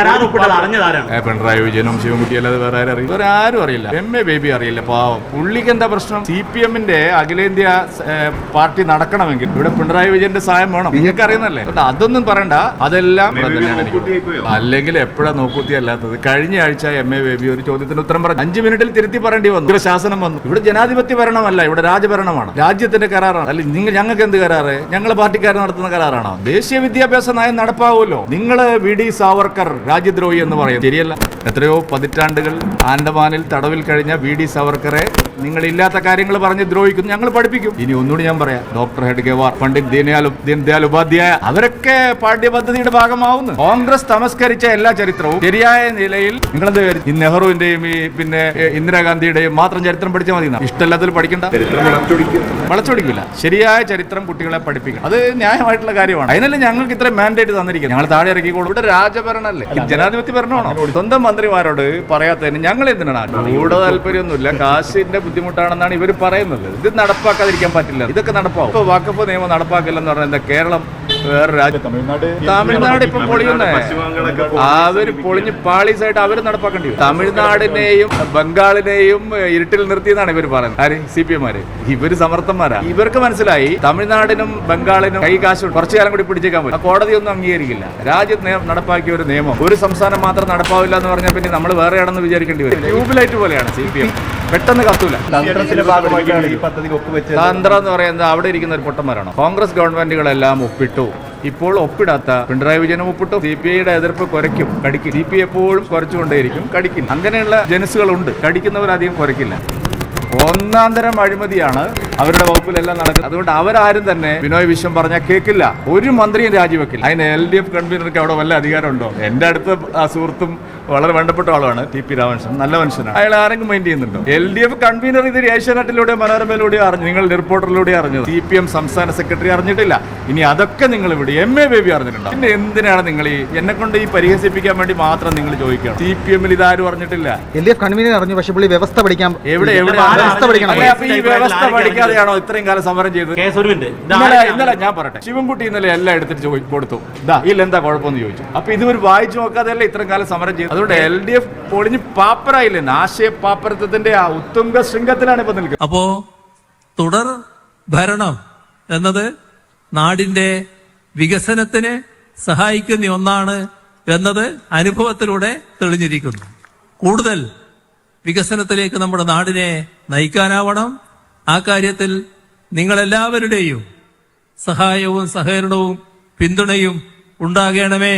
പിണറായി വിജയനും ശിവൻകുട്ടി അല്ലാതെ വേറെ ആരും അറിയില്ല, വേറെ ആരും അറിയില്ല. MA ബേബി അറിയില്ല. പാവം പുള്ളിക്ക് എന്താ പ്രശ്നം? CPM-ന്റെ അഖിലേന്ത്യാ പാർട്ടി നടക്കണമെങ്കിൽ ഇവിടെ പിണറായി വിജയന്റെ സഹായം വേണം. നിങ്ങൾക്ക് അറിയുന്നല്ലേ? അതൊന്നും പറയണ്ട, അതെല്ലാം അല്ലെങ്കിൽ എപ്പോഴാ നോക്കൂത്തി അല്ലാത്തത്. കഴിഞ്ഞ ആഴ്ച MA ബേബി ഒരു ചോദ്യത്തിന് ഉത്തരം പറഞ്ഞു 5 മിനിറ്റിൽ തിരുത്തി പറയേണ്ടി വന്നു. ഇവിടെ ശാസനം വന്നു. ഇവിടെ ജനാധിപത്യ ഭരണമല്ല, ഇവിടെ രാജഭരണമാണ്, രാജ്യത്തിന്റെ കരാറാണ്. അല്ലെങ്കിൽ ഞങ്ങൾക്ക് എന്ത് കരാറ്? ഞങ്ങളെ പാർട്ടിക്കാർ നടത്തുന്ന കരാറാണോ? ദേശീയ വിദ്യാഭ്യാസ നയം നടപ്പാവുമല്ലോ. നിങ്ങള് VD സാവർക്കർ രാജ്യദ്രോഹി എന്ന് പറയും, ശരിയല്ല. എത്രയോ പതിറ്റാണ്ടുകൾ ആൻഡമാനിൽ തടവിൽ കഴിഞ്ഞ VD സാവർക്കറെ നിങ്ങൾ ഇല്ലാത്ത കാര്യങ്ങൾ പറഞ്ഞ് ദ്രോഹിക്കുന്നു. ഞങ്ങൾ പഠിപ്പിക്കും. ഇനി ഒന്നുകൂടി ഞാൻ പറയാം, ഡോക്ടർ ഹെഡ്ഗേവാർ, പണ്ഡിറ്റ് ദീൻദയാൽ ഉപാധ്യായ, അവരൊക്കെ പാഠ്യപദ്ധതിയുടെ ഭാഗമാവുന്നു. കോൺഗ്രസ് തമസ്കരിച്ച എല്ലാ ചരിത്രവും ശരിയായ നിലയിൽ നിങ്ങളെന്ത് ഈ നെഹ്റുവിന്റെയും ഈ പിന്നെ ഇന്ദിരാഗാന്ധിയുടെയും മാത്രം ചരിത്രം പഠിച്ചാൽ മതി. ഇഷ്ടമല്ലാത്തതിൽ പഠിക്കണ്ട, വളച്ചൊടിക്കില്ല. ശരിയായ ചരിത്രം കുട്ടികളെ പഠിപ്പിക്കണം. അത് ന്യായമായിട്ടുള്ള കാര്യമാണ്. അതിനല്ലേ ഞങ്ങൾക്ക് ഇത്ര മാൻഡേറ്റ് തന്നിരിക്കുന്നത്. ഞങ്ങൾ താഴെ ഇറക്കിക്കോളൂ. ഇവിടെ രാജഭരണല്ലേ, ജനാധിപത്യ ഭരണമാണോ? സ്വന്തം മന്ത്രിമാരോട് പറയാത്തതിന് ഞങ്ങൾ എന്തിനാണ്? കൂടുതൽ താല്പര്യമൊന്നുമില്ല, കാശിന്റെ ബുദ്ധിമുട്ടാണെന്നാണ് ഇവർ പറയുന്നത്. ഇത് നടപ്പാക്കാതിരിക്കാൻ പറ്റില്ല. ഇതൊക്കെ നടപ്പാവും. ഇപ്പൊ വഖഫ് നിയമം നടപ്പാക്കില്ലെന്ന് പറഞ്ഞാൽ എന്താ? കേരളം വേറെ രാജ്യം, തമിഴ്നാട് ഇപ്പൊ പൊളിയുന്നേ, അവര് പൊളിഞ്ഞ് പാളീസായിട്ട് അവര് നടപ്പാക്കേണ്ടി വരും. തമിഴ്നാടിനെയും ബംഗാളിനെയും ഇരുട്ടിൽ നിർത്തിയെന്നാണ് ഇവർ പറയുന്നത്. ആര്? CPM-മാര്. ഇവര് സമർത്ഥന്മാരാ. ഇവർക്ക് മനസ്സിലായി തമിഴ്നാടിനും ബംഗാളിനും കൈ കാശ് കുറച്ചു കാലം കൂടി പിടിച്ചേക്കാൻ പറ്റും. കോടതി ഒന്നും അംഗീകരിക്കില്ല. രാജ്യത്ത് നടപ്പാക്കിയ ഒരു നിയമം ഒരു സംസ്ഥാനം മാത്രം നടപ്പാവില്ല എന്ന് പറഞ്ഞാൽ പിന്നെ നമ്മൾ വേറെയാണെന്ന് വിചാരിക്കേണ്ടി വരും. ട്യൂബ്ലൈറ്റ് പോലെയാണ് CPM. പെട്ടെന്ന് കത്തൂല. തന്ത്രം എന്ന് പറയുന്നത് അവിടെ ഇരിക്കുന്ന ഒരു പൊട്ടന്മാരാണ്. കോൺഗ്രസ് ഗവൺമെന്റുകളെല്ലാം ഒപ്പിട്ടു. ഇപ്പോൾ ഒപ്പിടാത്ത പിണറായി വിജയനും ഒപ്പിട്ടു. CPI-യുടെ എതിർപ്പ് കുരയ്ക്കും, കടിക്കും. CPI എപ്പോഴും കുറച്ചുകൊണ്ടേയിരിക്കും, കടിക്കും. അങ്ങനെയുള്ള ജനസുകളുണ്ട്. കടിക്കുന്നവരധികം കുരയ്ക്കില്ല. ഒന്നാം തരം അഴിമതിയാണ് അവരുടെ വകുപ്പിലെല്ലാം നടക്കുന്നത്. അതുകൊണ്ട് അവരാരും തന്നെ ബിനോയ് വിശ്വം പറഞ്ഞാൽ കേൾക്കില്ല. ഒരു മന്ത്രിയും രാജിവെക്കില്ല. അതിന് LDF കൺവീനർക്ക് അവിടെ വല്ല അധികാരമുണ്ടോ? എന്റെ അടുത്ത സുഹൃത്തും വളരെ വേണ്ടപ്പെട്ട ആളാണ് TP രാമകൃഷ്ണൻ, നല്ല മനുഷ്യനാണ്. അയാൾ ആരെങ്കിലും മൈൻഡ് ചെയ്യുന്നുണ്ടോ? LDF കൺവീനർ ഇത് ഏഷ്യാനെറ്റിലൂടെയോ മനോരമയിലൂടെയോ അറിഞ്ഞു, നിങ്ങൾ റിപ്പോർട്ടറിലൂടെ അറിഞ്ഞത്. CPM സംസ്ഥാന സെക്രട്ടറി അറിഞ്ഞിട്ടില്ല. ഇനി അതൊക്കെ നിങ്ങൾ ഇവിടെ MA ബേബി അറിഞ്ഞിട്ടുണ്ടോ? പിന്നെ എന്തിനാണ് നിങ്ങൾ എന്നെ കൊണ്ട് ഈ പരിഹസിപ്പിക്കാൻ വേണ്ടി മാത്രം നിങ്ങൾ ചോദിക്കണം? CPM-ൽ ഇതാരും അറിഞ്ഞിട്ടില്ല. LDF കൺവീനർ അറിഞ്ഞു, പക്ഷേ പുള്ളി വ്യവസ്ഥ പഠിക്കാൻ എവിടെ ഈ വ്യവസ്ഥ പഠിക്കാതെയാണോ ഇത്രയും കാലം സമരം ചെയ്തത്? ഇന്നലെ ഞാൻ പറയട്ടെ, ശിവൻകുട്ടി ഇന്നലെ എല്ലാം എടുത്തിട്ട് കൊടുത്തു. എന്താ കുഴപ്പമെന്ന് ചോദിച്ചു. അപ്പൊ ഇതുവരെ വായിച്ചു നോക്കാതെയല്ല ഇത്രയും കാലം സമരം ചെയ്തു. അതുകൊണ്ട് LDF പൊളിഞ്ഞ് പാപ്പരായില്ലേ? ആശയ പാപ്പരത്വത്തിന്റെ ആ ഉത്തുംഗ ശൃംഗത്തിലാണ് ഇപ്പൊ നിൽക്കുന്നത്. അപ്പോ തുടർ ഭരണം എന്നത് നാടിന്റെ വികസനത്തിന് സഹായിക്കുന്ന ഒന്നാണ് എന്നത് അനുഭവത്തിലൂടെ തെളിഞ്ഞിരിക്കുന്നു. കൂടുതൽ വികസനത്തിലേക്ക് നമ്മുടെ നാടിനെ നയിക്കാനാവണം. ആ കാര്യത്തിൽ നിങ്ങളെല്ലാവരുടെയും സഹായവും സഹകരണവും പിന്തുണയും ഉണ്ടാകണമേ.